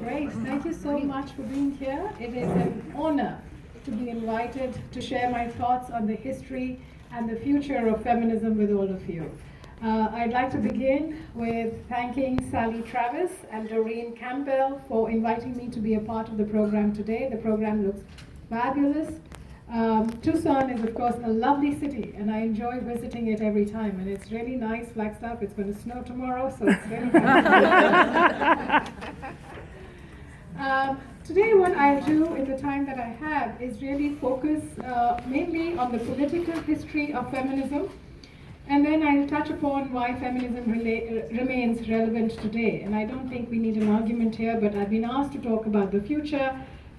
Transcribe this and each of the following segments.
Great. Thank you so much for being here. It is an honor to be invited to share my thoughts on the history and the future of feminism with all of you. I'd like to begin with thanking Sally Travis and Doreen Campbell for inviting me to be a part of the program today. The program looks fabulous. Tucson is, of course, a lovely city, and I enjoy visiting it every time. And it's really nice, Flagstaff. It's going to snow tomorrow, so it's really nice. Today, what I'll do in the time that I have is really focus mainly on the political history of feminism, and then I'll touch upon why feminism remains relevant today. And I don't think we need an argument here, but I've been asked to talk about the future.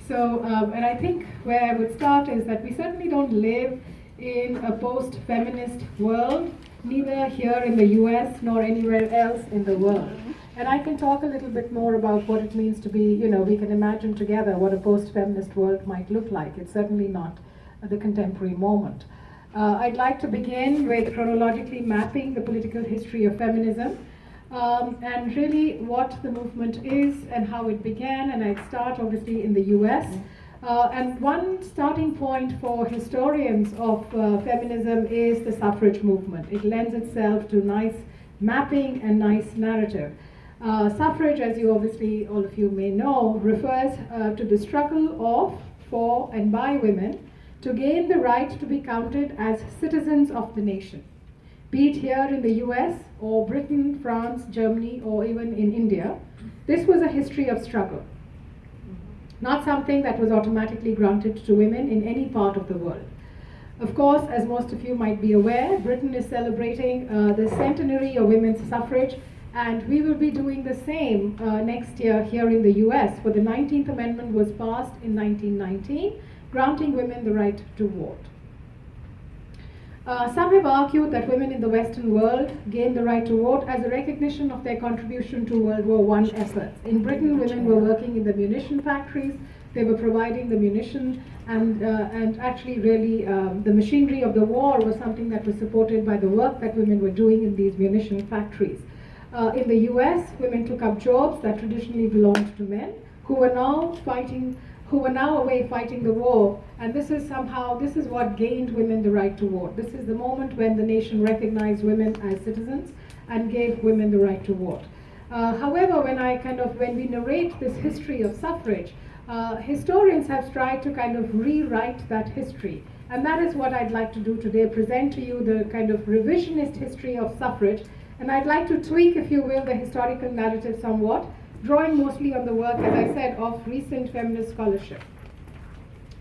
So, and I think where I would start is that we certainly don't live in a post-feminist world, neither here in the US nor anywhere else in the world. And I can talk a little bit more about what it means to be, we can imagine together what a post-feminist world might look like. It's certainly not the contemporary moment. I'd like to begin with chronologically mapping the political history of feminism. And really what the movement is and how it began, and I'd start obviously in the US. And one starting point for historians of feminism is the suffrage movement. It lends itself to nice mapping and nice narrative. Suffrage, as you obviously all of you may know, refers to the struggle of, for, and by women to gain the right to be counted as citizens of the nation, be it here in the US or Britain, France, Germany, or even in India. This was a history of struggle, not something that was automatically granted to women in any part of the world. Of course, as most of you might be aware, Britain is celebrating the centenary of women's suffrage, and we will be doing the same next year here in the US, where the 19th Amendment was passed in 1919, granting women the right to vote. Some have argued that women in the Western world gained the right to vote as a recognition of their contribution to World War I efforts. In Britain, women were working in the munition factories. They were providing the munition, and actually really the machinery of the war was something that was supported by the work that women were doing in these munition factories. In the US, women took up jobs that traditionally belonged to men, who were now away fighting the war, and this is what gained women the right to vote. This is the moment when the nation recognized women as citizens and gave women the right to vote. However, when we narrate this history of suffrage, historians have tried to kind of rewrite that history, and that is what I'd like to do today, present to you the kind of revisionist history of suffrage, and I'd like to tweak, if you will, the historical narrative somewhat, drawing mostly on the work, as I said, of recent feminist scholarship.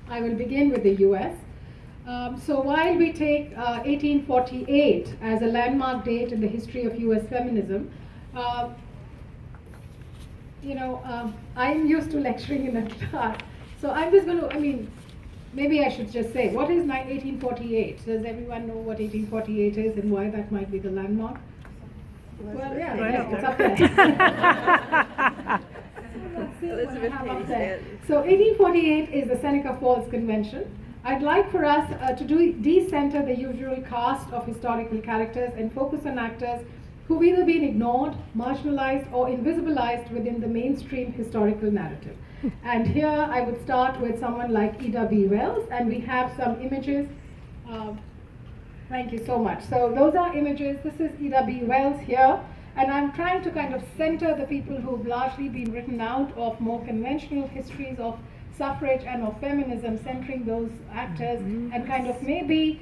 I will begin with the US. So while we take 1848 as a landmark date in the history of US feminism, I'm used to lecturing in a class, so I'm just going to, maybe I should just say, what is 1848? Does everyone know what 1848 is and why that might be the landmark? Well, yeah, it's up there. So 1848 is the Seneca Falls Convention. I'd like for us to decenter the usual cast of historical characters and focus on actors who've either been ignored, marginalized, or invisibilized within the mainstream historical narrative. And here I would start with someone like E.W. Wells, and we have some images. Thank you so much. So those are images. This is E.W. Wells here, and I'm trying to kind of center the people who've largely been written out of more conventional histories of suffrage and of feminism, centering those actors and kind of maybe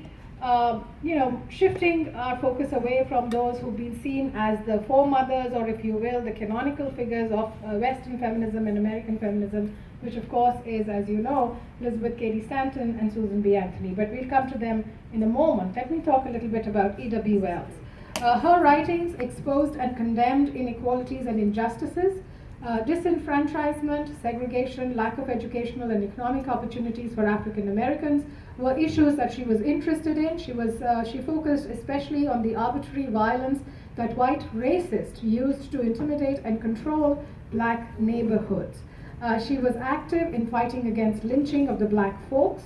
shifting our focus away from those who've been seen as the foremothers, or if you will, the canonical figures of Western feminism and American feminism, which of course is, as you know, Elizabeth Cady Stanton and Susan B. Anthony. But we'll come to them in a moment. Let me talk a little bit about E.W. Wells. Her writings exposed and condemned inequalities and injustices, disenfranchisement, segregation, lack of educational and economic opportunities for African Americans were issues that she was interested in. She focused especially on the arbitrary violence that white racists used to intimidate and control black neighborhoods. She was active in fighting against lynching of the black folks.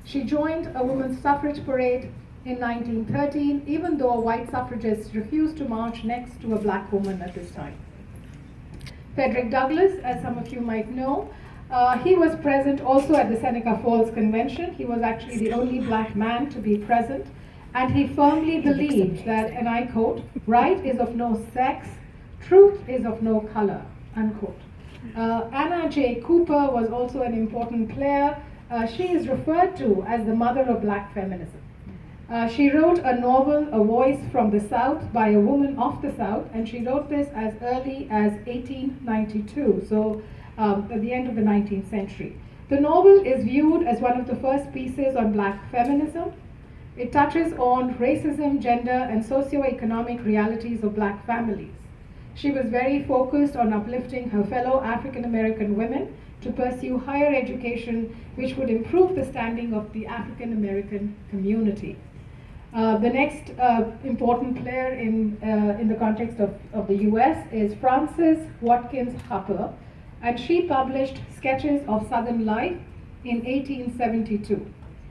She joined a women's suffrage parade in 1913, even though white suffragists refused to march next to a black woman at this time. Frederick Douglass, as some of you might know, he was present also at the Seneca Falls Convention. He was actually the only black man to be present, and he firmly believed that, and I quote, "Right is of no sex, truth is of no color," unquote. Anna J. Cooper was also an important player. She is referred to as the mother of black feminism. She wrote a novel, A Voice from the South, by a woman of the South, and she wrote this as early as 1892, so at the end of the 19th century. The novel is viewed as one of the first pieces on black feminism. It touches on racism, gender, and socio-economic realities of black families. She was very focused on uplifting her fellow African American women to pursue higher education, which would improve the standing of the African American community. The next important player in the context of the US is Frances Watkins Harper, and she published Sketches of Southern Life in 1872.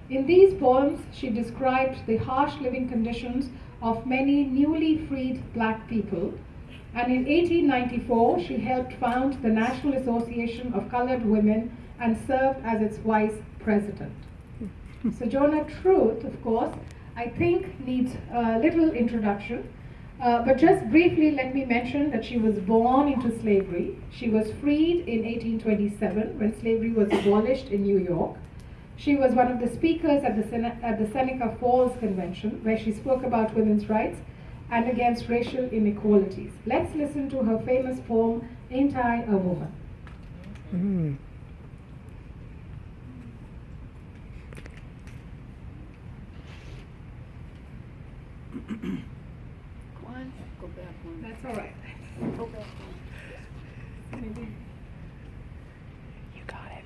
In these poems, she described the harsh living conditions of many newly freed black people, and in 1894, she helped found the National Association of Colored Women and served as its vice president. Sojourner Truth, of course, I think needs a little introduction, but just briefly let me mention that she was born into slavery. She was freed in 1827 when slavery was abolished in New York. She was one of the speakers at the Seneca Falls Convention, where she spoke about women's rights and against racial inequalities. Let's listen to her famous poem, Ain't I a Woman? Mm. One, go back one. That's all right. Go back one. You got it.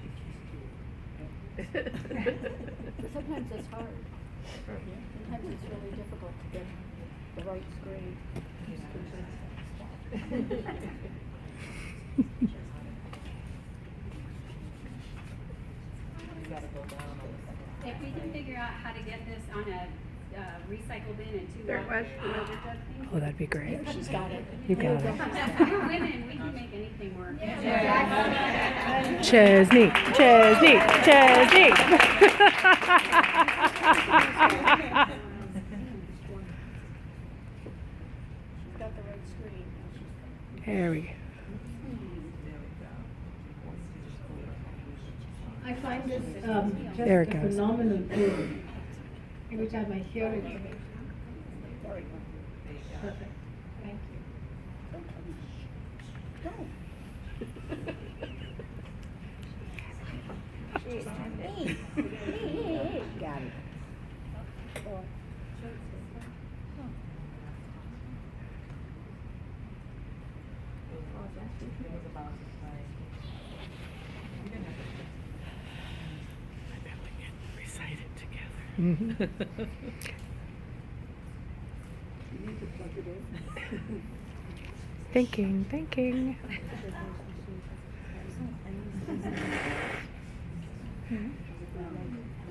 Sometimes it's hard. Sometimes it's really difficult to get the right screen. If we can figure out how to get this on a recycle bin and two Third one. Oh, that'd be great. She's got it. You got it. We're women, we can make anything work. Chesney, Chesney, Chesney. She's got the right screen. There we go. I find this just There a it goes. phenomenal poem. Every time I hear it, perfect. Thank you. Hey, got it. Recite it together. Thinking, thinking.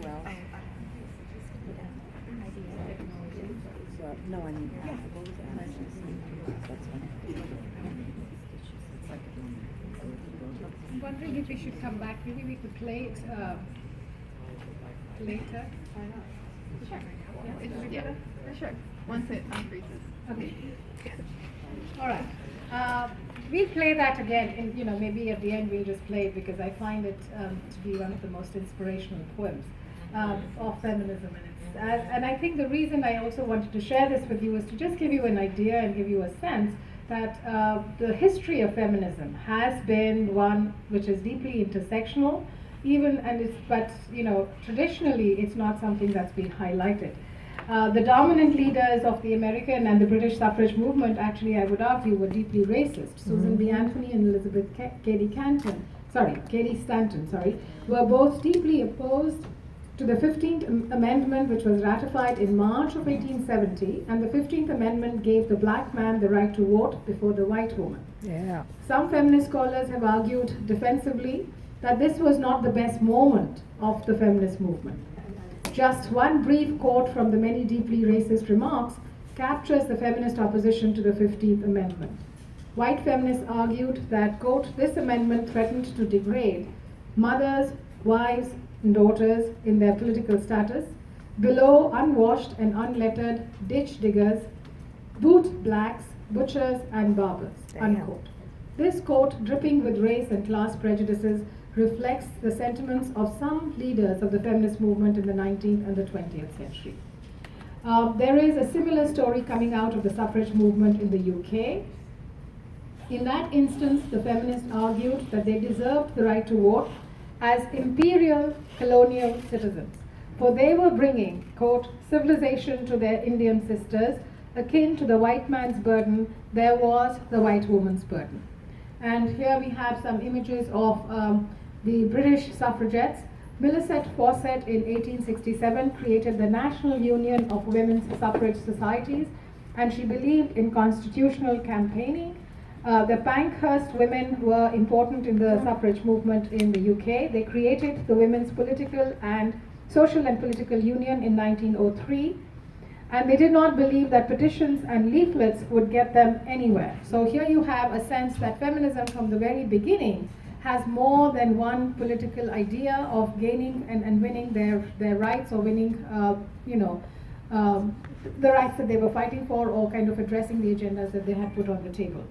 Well, no, I mean, I'm wondering if we should come back. Maybe we could play it later. Sure. Yeah. Sure. Once it freezes. Okay. All right. We'll play that again, and maybe at the end we'll just play it because I find it to be one of the most inspirational poems of feminism, and I think the reason I also wanted to share this with you is to just give you an idea and give you a sense that the history of feminism has been one which is deeply intersectional, but traditionally it's not something that's been highlighted. The dominant leaders of the American and the British suffrage movement, actually, I would argue, were deeply racist. Susan B. Anthony and Elizabeth Cady Stanton, were both deeply opposed to the 15th Amendment, which was ratified in March of 1870, and the 15th Amendment gave the black man the right to vote before the white woman. Yeah. Some feminist scholars have argued defensively that this was not the best moment of the feminist movement. Just one brief quote from the many deeply racist remarks captures the feminist opposition to the 15th Amendment. white feminists argued that, quote, this amendment threatened to degrade mothers, wives, and daughters in their political status below unwashed and unlettered ditch diggers, boot blacks, butchers, and barbers, unquote. This quote, dripping with race and class prejudices, reflects the sentiments of some leaders of the feminist movement in the 19th and the 20th century. There is a similar story coming out of the suffrage movement in the UK. In that instance, the feminists argued that they deserved the right to vote as imperial colonial citizens, for they were bringing, quote, civilization to their Indian sisters, akin to the white man's burden, there was the white woman's burden. And here we have some images of the British suffragettes. Millicent Fawcett in 1867 created the National Union of Women's Suffrage Societies, and she believed in constitutional campaigning. The Pankhurst women were important in the suffrage movement in the UK. They created the Women's Political and Social and Political Union in 1903, and they did not believe that petitions and leaflets would get them anywhere. So here you have a sense that feminism from the very beginning has more than one political idea of gaining and winning their rights, or winning the rights that they were fighting for, or kind of addressing the agendas that they had put on the table.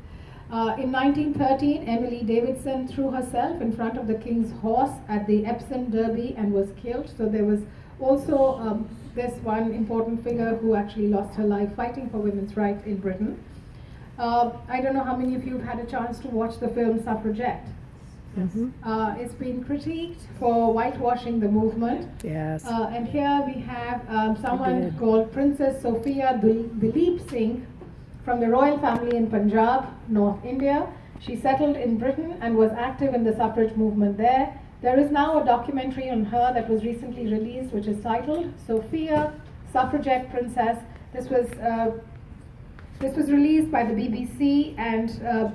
In 1913, Emily Davidson threw herself in front of the King's horse at the Epsom Derby and was killed. So there was also this one important figure who actually lost her life fighting for women's rights in Britain. I don't know how many of you have had a chance to watch the film Suffragette. It's been critiqued for whitewashing the movement. Yes. And here we have someone called Princess Sophia Duleep Singh from the royal family in Punjab, North India. She settled in Britain and was active in the suffrage movement there. There is now a documentary on her that was recently released, which is titled Sophia, Suffragette Princess. This was released by the BBC, and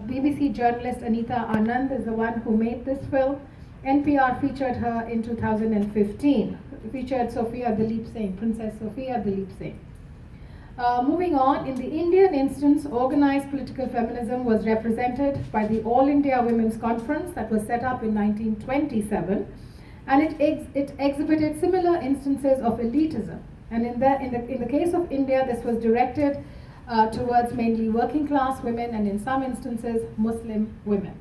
BBC journalist Anita Anand is the one who made this film. NPR featured her in 2015, featured Sophia Duleep Singh, Princess Sophia Duleep Singh. Moving on, in the Indian instance, organized political feminism was represented by the All India Women's Conference that was set up in 1927, and it exhibited similar instances of elitism. And in the case of India, this was directed towards mainly working class women, and in some instances, Muslim women.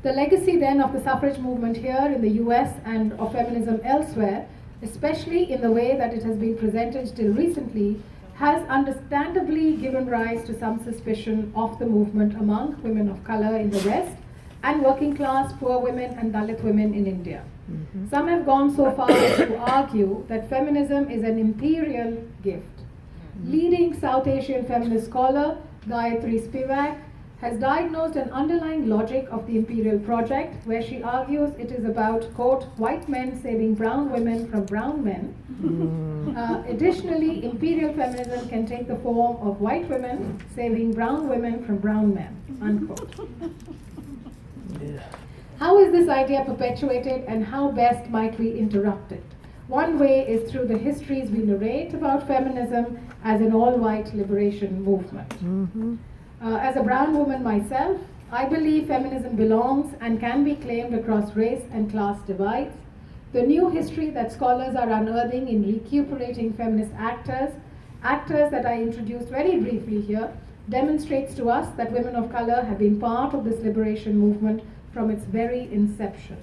The legacy then of the suffrage movement here in the US and of feminism elsewhere, especially in the way that it has been presented till recently, has understandably given rise to some suspicion of the movement among women of color in the West and working class poor women and Dalit women in India. Some have gone so far as to argue that feminism is an imperial gift. Leading South Asian feminist scholar Gayatri Spivak has diagnosed an underlying logic of the imperial project, where she argues it is about, quote, white men saving brown women from brown men. Additionally, imperial feminism can take the form of white women saving brown women from brown men, unquote. How is this idea perpetuated, and how best might we interrupt it? One way is through the histories we narrate about feminism as an all-white liberation movement. As a brown woman myself, I believe feminism belongs and can be claimed across race and class divides. The new history that scholars are unearthing in recuperating feminist actors that I introduced very briefly here, demonstrates to us that women of color have been part of this liberation movement from its very inception.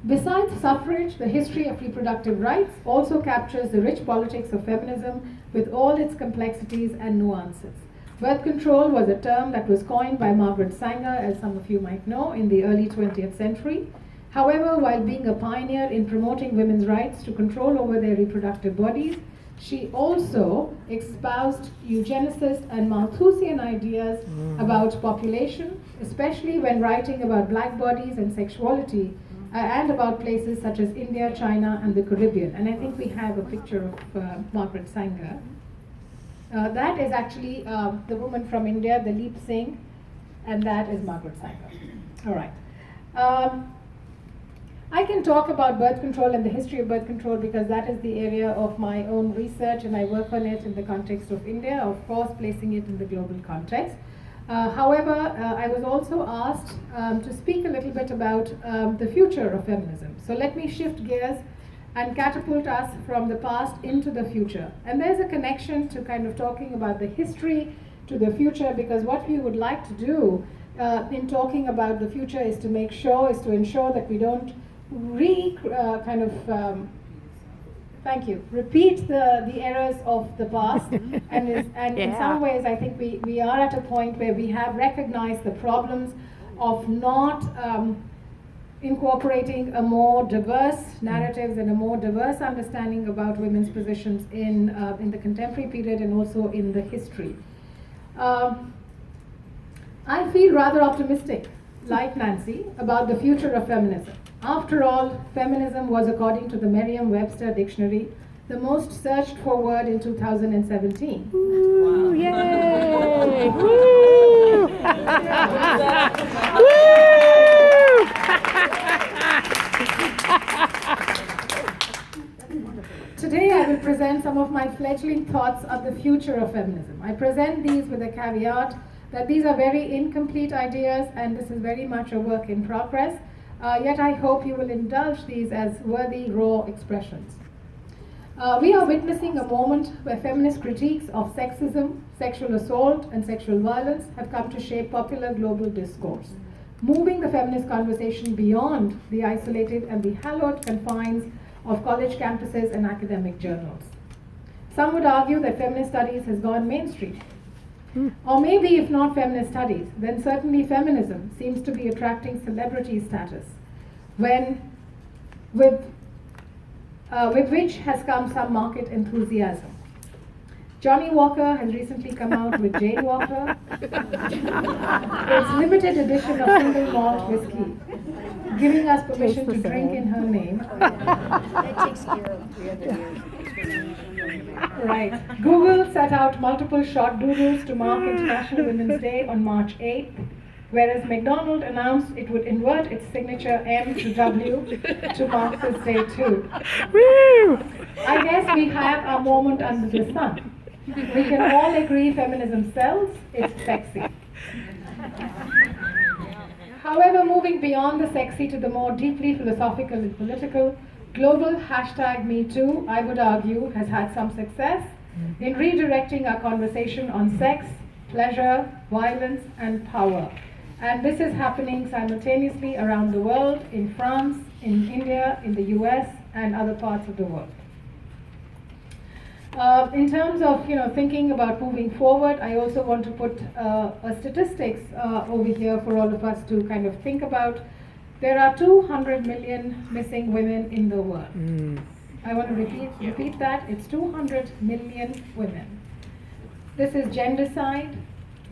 Besides suffrage, the history of reproductive rights also captures the rich politics of feminism with all its complexities and nuances. Birth control was a term that was coined by Margaret Sanger, as some of you might know, in the early 20th century. However, while being a pioneer in promoting women's rights to control over their reproductive bodies, she also espoused eugenicist and Malthusian ideas about population, especially when writing about black bodies and sexuality, and about places such as India, China, and the Caribbean. And I think we have a picture of Margaret Sanger. That is actually the woman from India, Duleep Singh, and that is Margaret Sanger. All right. I can talk about birth control and the history of birth control because that is the area of my own research, and I work on it in the context of India, of course placing it in the global context. However, I was also asked to speak a little bit about the future of feminism. So let me shift gears and catapult us from the past into the future. And there's a connection to kind of talking about the history to the future, because what we would like to do in talking about the future is to ensure that we don't repeat the errors of the past. And in some ways, I think we are at a point where we have recognized the problems of not incorporating a more diverse narratives and a more diverse understanding about women's positions in the contemporary period and also in the history. I feel rather optimistic, like Nancy, about the future of feminism. After all, feminism was, according to the Merriam-Webster dictionary, the most searched for word in 2017. Ooh, yay! Woo! Today I will present some of my fledgling thoughts on the future of feminism. I present these with a caveat that these are very incomplete ideas and this is very much a work in progress. Yet I hope you will indulge these as worthy, raw expressions. We are witnessing a moment where feminist critiques of sexism, sexual assault, and sexual violence have come to shape popular global discourse, moving the feminist conversation beyond the isolated and the hallowed confines of college campuses and academic journals. Some would argue that feminist studies has gone mainstream. Or maybe if not feminist studies, then certainly feminism seems to be attracting celebrity status, with which has come some market enthusiasm. Johnny Walker has recently come out with Jane Walker, its limited edition of single malt whiskey, giving us permission to drink in her name. That takes care of the other years. Right. Google set out multiple short doodles to mark International Women's Day on March 8th, whereas McDonald's announced it would invert its signature M to W to mark this day too. Woo! I guess we have our moment under the sun. We can all agree feminism sells, it's sexy. However, moving beyond the sexy to the more deeply philosophical and political, global #MeToo, I would argue, has had some success in redirecting our conversation on sex, pleasure, violence, and power. And this is happening simultaneously around the world, in France, in India, in the US, and other parts of the world. In terms of thinking about moving forward, I also want to put a statistics over here for all of us to kind of think about. There are 200 million missing women in the world. I want to repeat that. It's 200 million women. This is gendercide.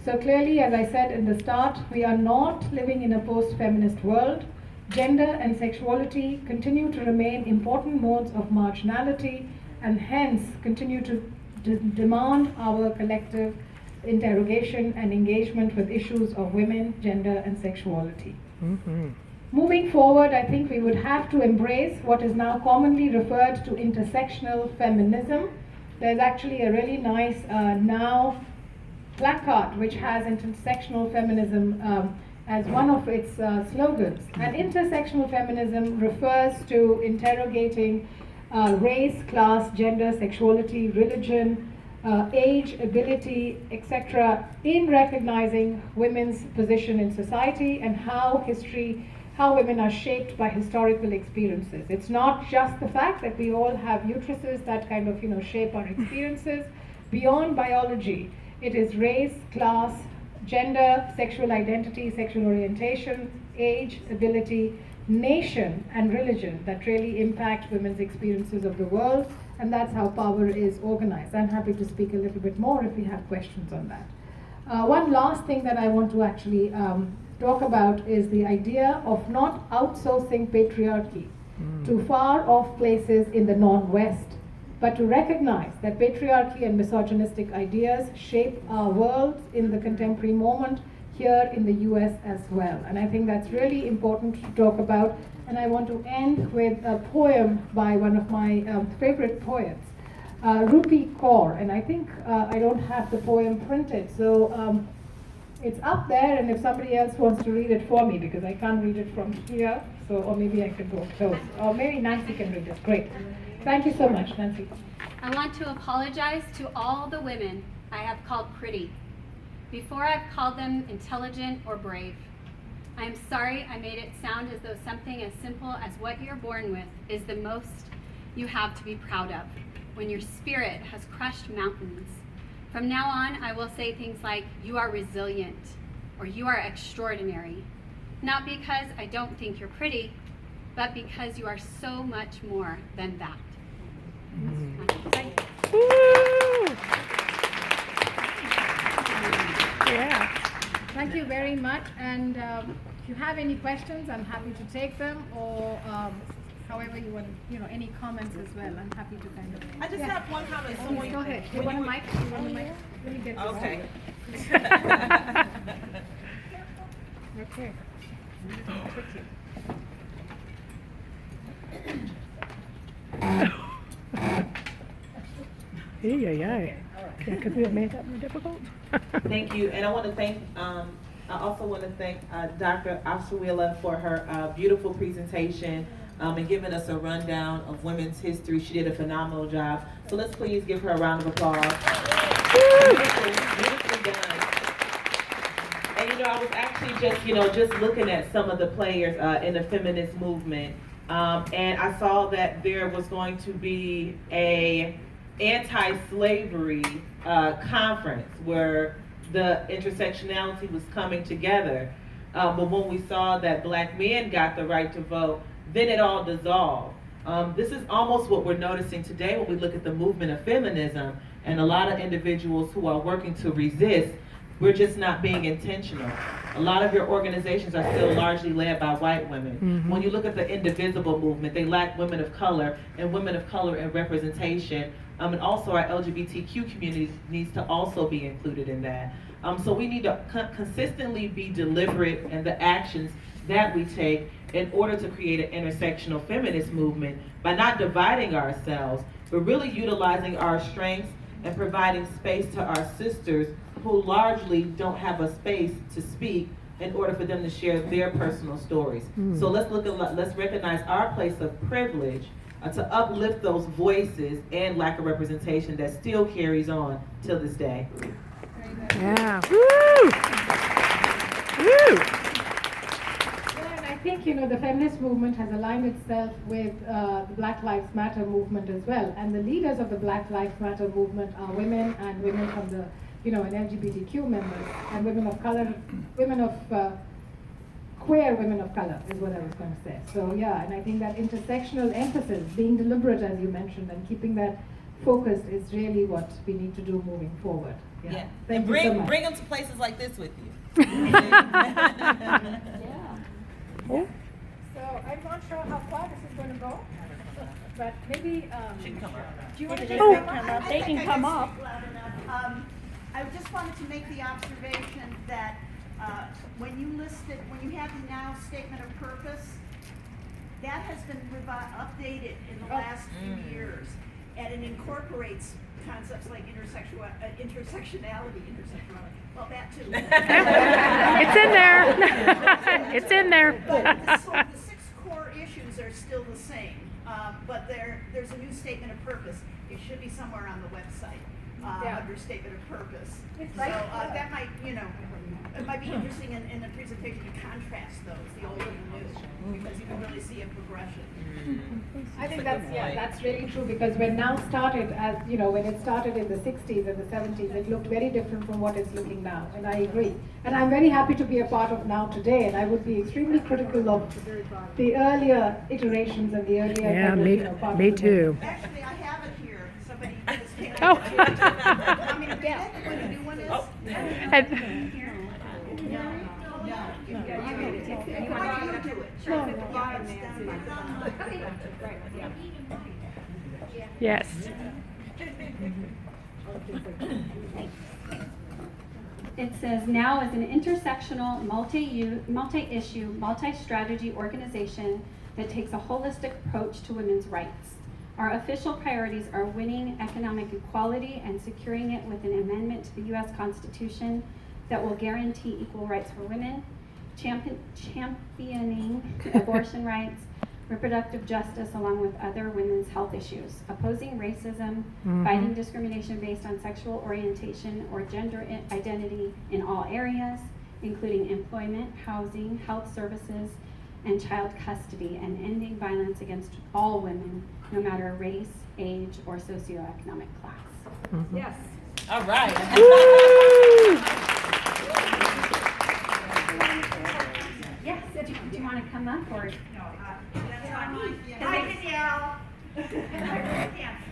So clearly, as I said in the start, we are not living in a post-feminist world. Gender and sexuality continue to remain important modes of marginality and hence continue to demand our collective interrogation and engagement with issues of women, gender, and sexuality. Moving forward, I think we would have to embrace what is now commonly referred to intersectional feminism. There's actually a really nice now placard which has intersectional feminism as one of its slogans. And intersectional feminism refers to interrogating race, class, gender, sexuality, religion, age, ability, etc., in recognizing women's position in society and how women are shaped by historical experiences. It's not just the fact that we all have uteruses that kind of shape our experiences. Beyond biology, it is race, class, gender, sexual identity, sexual orientation, age, ability, nation, and religion that really impact women's experiences of the world, and that's how power is organized. I'm happy to speak a little bit more if you have questions on that. One last thing that I want to actually talk about is the idea of not outsourcing patriarchy to far off places in the non-West, but to recognize that patriarchy and misogynistic ideas shape our world in the contemporary moment here in the US as well. And I think that's really important to talk about. And I want to end with a poem by one of my favorite poets, Rupi Kaur. And I think I don't have the poem printed, so It's up there, and if somebody else wants to read it for me, because I can't read it from here, so, or maybe I could go close. Or maybe Nancy can read it. Great. Thank you so much, Nancy. I want to apologize to all the women I have called pretty before I've called them intelligent or brave. I am sorry I made it sound as though something as simple as what you're born with is the most you have to be proud of, when your spirit has crushed mountains. From now on, I will say things like, you are resilient, or you are extraordinary. Not because I don't think you're pretty, but because you are so much more than that. Woo! Yeah. Thank you very much. And if you have any questions, I'm happy to take them, or however you want, any comments as well. I'm happy to kind of. I just have one comment. So Please, go ahead. You want a mic? You want a mic? Let me get this. Okay. Okay. Yeah. Could we have made that more difficult? Thank you, and I want to thank. I also want to thank Dr. Ahulwalia for her beautiful presentation and giving us a rundown of women's history. She did a phenomenal job. So let's please give her a round of applause. Beautifully done. And I was actually just looking at some of the players in the feminist movement, and I saw that there was going to be a anti-slavery conference where the intersectionality was coming together. But when we saw that black men got the right to vote, then it all dissolved. This is almost what we're noticing today when we look at the movement of feminism, and a lot of individuals who are working to resist. We're just not being intentional. A lot of your organizations are still largely led by white women. Mm-hmm. When you look at the indivisible movement, they lack women of color and women of color in representation. And also our LGBTQ community needs to also be included in that. So we need to consistently be deliberate in the actions that we take in order to create an intersectional feminist movement by not dividing ourselves, but really utilizing our strengths and providing space to our sisters who largely don't have a space to speak in order for them to share their personal stories. So let's recognize our place of privilege to uplift those voices and lack of representation that still carries on till this day. Yeah. Woo! Woo! Yeah, and I think the feminist movement has aligned itself with the Black Lives Matter movement as well. And the leaders of the Black Lives Matter movement are women, and women from the and LGBTQ members, and women of color, queer women of color is what I was going to say. So yeah, and I think that intersectional emphasis, being deliberate as you mentioned, and keeping that focused is really what we need to do moving forward. Yeah. Thank And you so much. bring them to places like this with you. Yeah. Oh. So I'm not sure how far this is going to go, but maybe She can come up. do you want to They just can come come up? up. They can come up. Loud enough. I just wanted to make the observation that when you have the now statement of purpose, that has been updated in the last few years, and it incorporates concepts like intersectionality. Well, that too. It's in there. It's in there. So the 6 core issues are still the same, but there's a new statement of purpose. It should be somewhere on the website under statement of purpose. So that might, it might be interesting in the presentation to contrast those, the old and the new, because you can really see a progression. I think that's really true, because when now started as when it started in the 60s and the 70s, it looked very different from what it's looking now, and I agree. And I'm very happy to be a part of now today, and I would be extremely critical of the earlier iterations and the earlier Yeah, part me of the too. Actually, I have it here. Somebody just came. Oh. Want me to get it? What the new one is? And, yes. It says, now as an intersectional, multi-issue, multi-strategy organization that takes a holistic approach to women's rights. Our official priorities are winning economic equality and securing it with an amendment to the U.S. Constitution, that will guarantee equal rights for women, championing abortion rights, reproductive justice along with other women's health issues, opposing racism, fighting discrimination based on sexual orientation or gender identity in all areas, including employment, housing, health services, and child custody, and ending violence against all women, no matter race, age, or socioeconomic class. Yes. All right. Yes, do you want to come up or? That's not me. Hi, Danielle.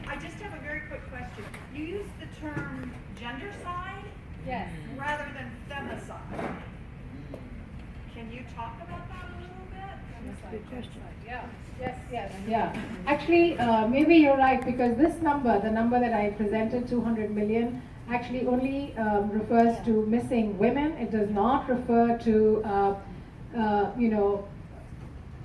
I just have a very quick question. You use the term gendercide Yes. rather than femicide. Can you talk about that a little bit? Yeah. Actually, maybe you're right, because this number, the number that I presented, 200 million, actually only refers to missing women. It does not refer to,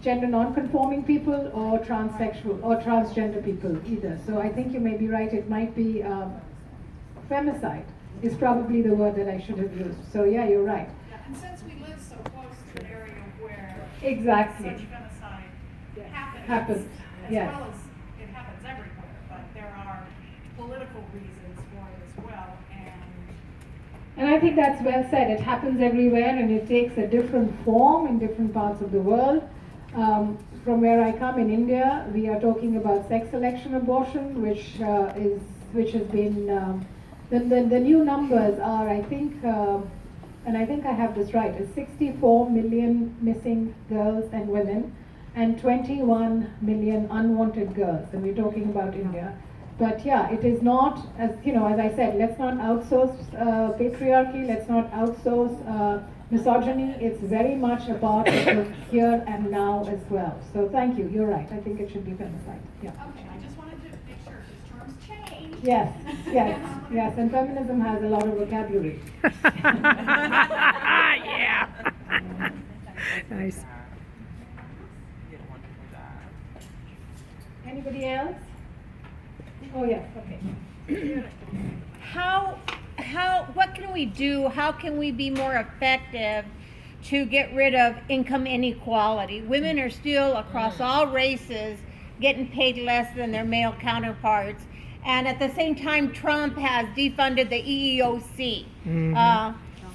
gender non-conforming people or transsexual or transgender people either. So I think you may be right. It might be femicide is probably the word that I should have used. So yeah, you're right. Yeah, and since we live so close to an area where Exactly. such femicide Happens, as yes. well as it happens everywhere, but there are political reasons for it as well, And I think that's well said. It happens everywhere, and it takes a different form in different parts of the world. From where I come in India, we are talking about sex selection abortion, which has been the new numbers are, I think, and I think I have this right, is 64 million missing girls and women, and 21 million unwanted girls, and we're talking about India. But yeah, it is not, as I said, let's not outsource patriarchy, let's not outsource misogyny. It's very much a part of the here and now as well. So thank you, you're right. I think it should be femicide. Yeah. okay, I just wanted to make sure, because terms change. Yes, and feminism has a lot of vocabulary. Yeah. Nice. Anybody else? Oh yes, okay. What can we do? How can we be more effective to get rid of income inequality? Women are still across all races getting paid less than their male counterparts. And at the same time, Trump has defunded the EEOC.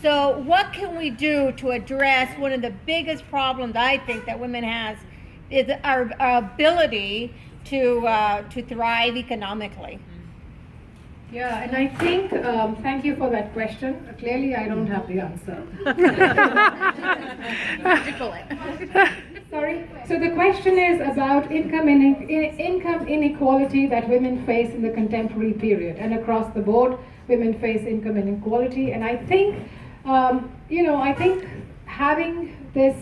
So what can we do to address one of the biggest problems I think that women has is our ability to thrive economically? Yeah, and I think, thank you for that question. Clearly, I don't have the answer. Sorry. So the question is about income inequality that women face in the contemporary period, and across the board, women face income inequality. And I think, I think having this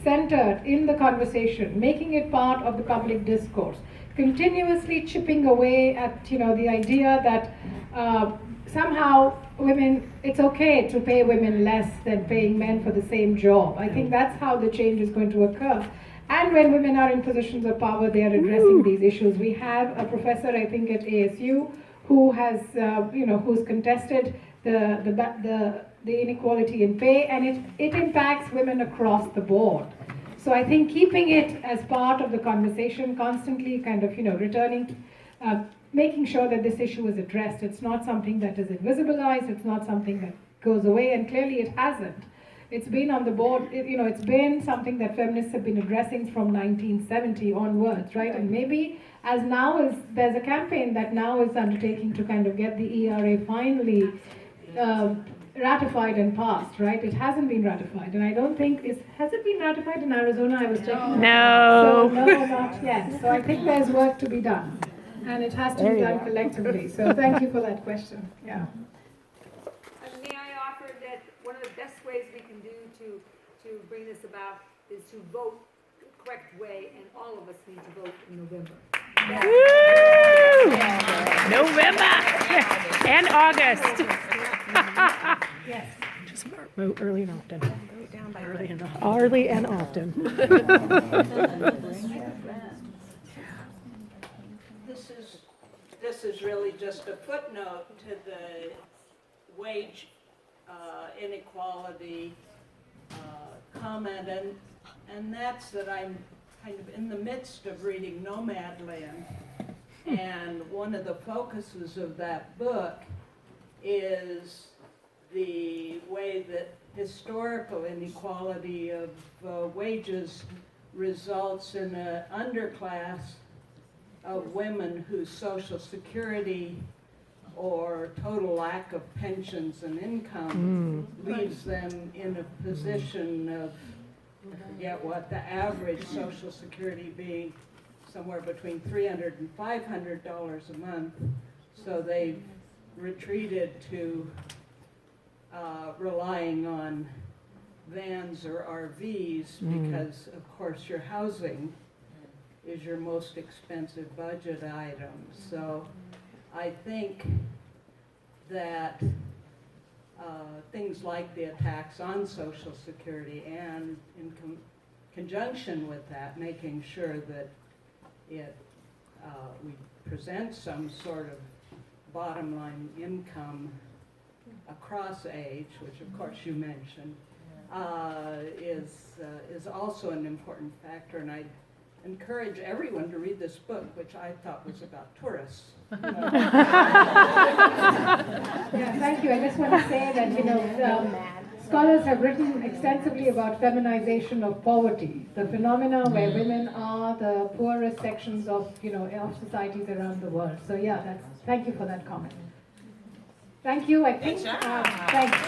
centered in the conversation, making it part of the public discourse, continuously chipping away at the idea that somehow it's okay to pay women less than paying men for the same job. I think that's how the change is going to occur. And when women are in positions of power, they are addressing these issues. We have a professor, I think, at ASU who has, who's contested the inequality in pay, and it impacts women across the board. So I think keeping it as part of the conversation, constantly kind of, returning, making sure that this issue is addressed. It's not something that is invisibilized, it's not something that goes away, and clearly it hasn't. It's been on the board, it's been something that feminists have been addressing from 1970 onwards, right? And maybe there's a campaign that now is undertaking to kind of get the ERA finally ratified and passed, right? It hasn't been ratified, and I don't think has it been ratified in Arizona? I was checking. No. So no, not yet. So I think there's work to be done, and it has to be done collectively. So thank you for that question. Yeah. And may I offer that one of the best ways we can do to bring this about is to vote the correct way, and all of us need to vote in November. Woo! November and August. Yes. Just vote early and often. Early and often. This is really just a footnote to the wage inequality comment, and that's that I'm kind of in the midst of reading Nomadland, and one of the focuses of that book is the way that historical inequality of wages results in an underclass of women whose Social Security or total lack of pensions and income leaves them in a position of, I forget what, the average Social Security being somewhere between $300 and $500 a month. So they've retreated to relying on vans or RVs because, of course, your housing is your most expensive budget item. So I think that things like the attacks on Social Security and in conjunction with that, making sure that we present some sort of bottom line income across age, which of course you mentioned, is also an important factor. And I encourage everyone to read this book, which I thought was about tourists. Yeah, thank you. I just want to say that, scholars have written extensively about feminization of poverty, the phenomena where women are the poorest sections of, of societies around the world. So yeah, thank you for that comment. Thank you. I think, thanks.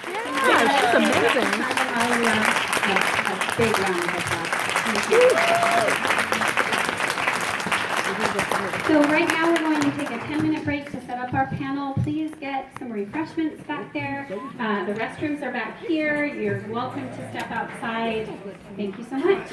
Yeah, that's amazing. A big round of applause. Thank you. So right now we're going to take a 10-minute break to set up our panel. Please get some refreshments back there. The restrooms are back here. You're welcome to step outside. Thank you so much.